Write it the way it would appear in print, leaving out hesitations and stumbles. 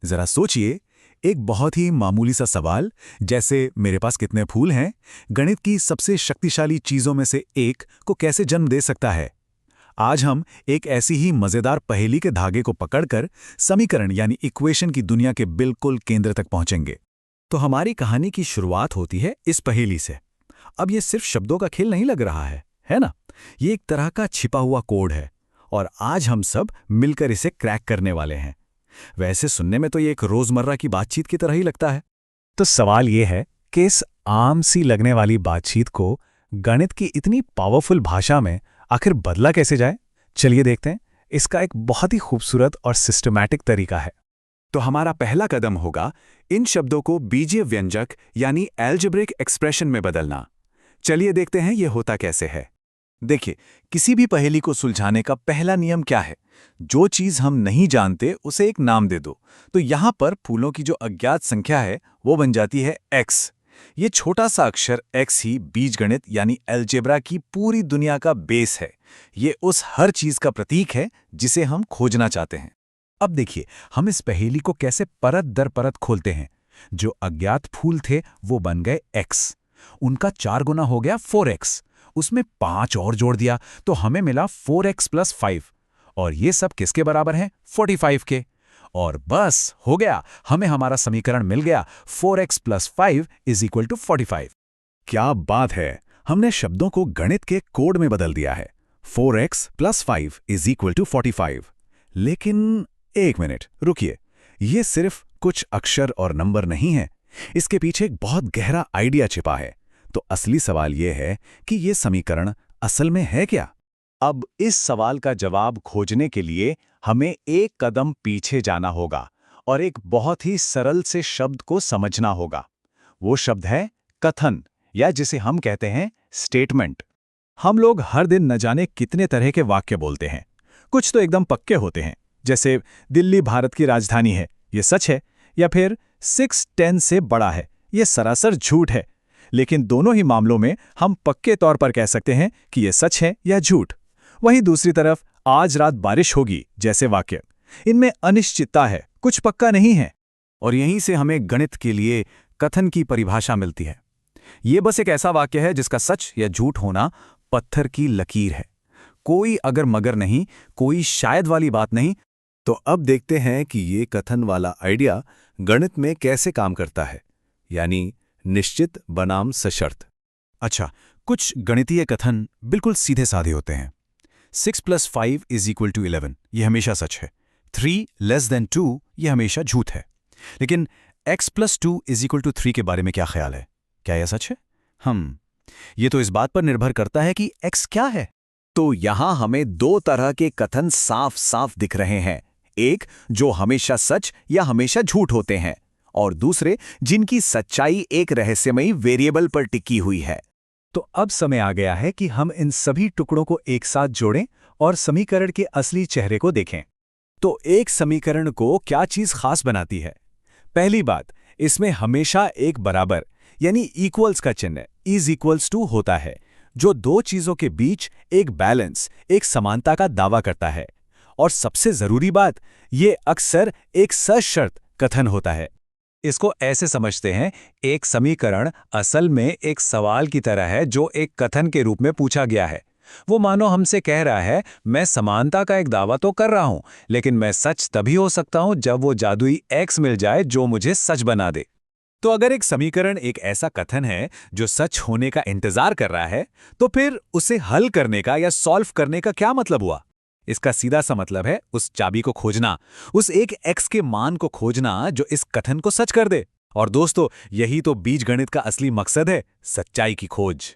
जरा सोचिए, एक बहुत ही मामूली सा सवाल, जैसे मेरे पास कितने फूल हैं, गणित की सबसे शक्तिशाली चीजों में से एक को कैसे जन्म दे सकता है। आज हम एक ऐसी ही मजेदार पहेली के धागे को पकड़कर समीकरण यानी इक्वेशन की दुनिया के बिल्कुल केंद्र तक पहुंचेंगे। तो हमारी कहानी की शुरुआत होती है इस पहेली से। अब ये सिर्फ शब्दों का खेल नहीं लग रहा है ना? ये एक तरह का छिपा हुआ कोड है और आज हम सब मिलकर इसे क्रैक करने वाले हैं। वैसे सुनने में तो ये एक रोजमर्रा की बातचीत की तरह ही लगता है। तो सवाल ये है कि इस आम सी लगने वाली बातचीत को गणित की इतनी पावरफुल भाषा में आखिर बदला कैसे जाए? चलिए देखते हैं। इसका एक बहुत ही खूबसूरत और सिस्टमैटिक तरीका है। तो हमारा पहला कदम होगा इन शब्दों को बीजीय व्यंजक यानी एल्जेब्रिक एक्सप्रेशन में बदलना। चलिए देखते हैं ये होता कैसे है। देखिए, किसी भी पहेली को सुलझाने का पहला नियम क्या है? जो चीज हम नहीं जानते उसे एक नाम दे दो। तो यहां पर फूलों की जो अज्ञात संख्या है वो बन जाती है x। ये छोटा सा अक्षर x ही बीजगणित यानी अलजेब्रा की पूरी दुनिया का बेस है। ये उस हर चीज का प्रतीक है जिसे हम खोजना चाहते हैं। अब देखिए, हम इस पहेली को कैसे परत दर परत खोलते हैं। जो अज्ञात फूल थे वो बन गए x, उनका 4 गुना हो गया 4x, उसमें 5 और जोड़ दिया तो हमें मिला 4x + 5। और ये सब किसके बराबर हैं? 45 के। और बस हो गया, हमें हमारा समीकरण मिल गया। 4x + 5 = 45। क्या बात है, हमने शब्दों को गणित के कोड में बदल दिया है। 4x + 5 = 45। लेकिन एक मिनट रुकिए, ये सिर्फ कुछ अक्षर और नंबर नहीं है, इसके पीछे एक बहुत गहरा आइडिया छिपा है। तो असली सवाल यह है कि ये समीकरण असल में है क्या? अब इस सवाल का जवाब खोजने के लिए हमें एक कदम पीछे जाना होगा और एक बहुत ही सरल से शब्द को समझना होगा। वो शब्द है कथन, या जिसे हम कहते हैं स्टेटमेंट। हम लोग हर दिन न जाने कितने तरह के वाक्य बोलते हैं। कुछ तो एकदम पक्के होते हैं, जैसे दिल्ली भारत की राजधानी है, ये सच है। या फिर 610 से बड़ा है, ये सरासर झूठ है। लेकिन दोनों ही मामलों में हम पक्के तौर पर कह सकते हैं कि ये सच है या झूठ। वहीं दूसरी तरफ आज रात बारिश होगी जैसे वाक्य, इनमें अनिश्चितता है, कुछ पक्का नहीं है। और यहीं से हमें गणित के लिए कथन की परिभाषा मिलती है। ये बस एक ऐसा वाक्य है जिसका सच या झूठ होना पत्थर की लकीर है। कोई अगर मगर नहीं, कोई शायद वाली बात नहीं। तो अब देखते हैं कि ये कथन वाला आइडिया गणित में कैसे काम करता है, यानी निश्चित बनाम सशर्त। अच्छा, कुछ गणितीय कथन बिल्कुल सीधे साधे होते हैं। 6 + 5 = 11, ये हमेशा सच है। 3 < 2, ये हमेशा झूठ है। लेकिन x + 2 = 3 के बारे में क्या ख्याल है? क्या यह सच है? ये तो इस बात पर निर्भर करता है कि x क्या है। तो यहां हमें दो तरह के कथन साफ साफ दिख रहे हैं। एक जो हमेशा सच या हमेशा झूठ होते हैं, और दूसरे जिनकी सच्चाई एक रहस्यमयी वेरिएबल पर टिकी हुई है। तो अब समय आ गया है कि हम इन सभी टुकड़ों को एक साथ जोड़ें और समीकरण के असली चेहरे को देखें। तो एक समीकरण को क्या चीज खास बनाती है? पहली बात, इसमें हमेशा एक बराबर यानी इक्वल्स का चिन्ह = होता है, जो दो चीजों के बीच एक बैलेंस, एक समानता का दावा करता है। और सबसे जरूरी बात, ये अक्सर एक सशर्त कथन होता है। इसको ऐसे समझते हैं, एक समीकरण असल में एक सवाल की तरह है जो एक कथन के रूप में पूछा गया है। वो मानो हमसे कह रहा है, मैं समानता का एक दावा तो कर रहा हूं, लेकिन मैं सच तभी हो सकता हूं जब वो जादुई x मिल जाए जो मुझे सच बना दे। तो अगर एक समीकरण एक ऐसा कथन है जो सच होने का इंतजार कर रहा है, तो फिर उसे हल करने का या सॉल्व करने का क्या मतलब हुआ? इसका सीधा सा मतलब है उस चाबी को खोजना, उस एक x के मान को खोजना जो इस कथन को सच कर दे। और दोस्तों, यही तो बीजगणित का असली मकसद है, सच्चाई की खोज।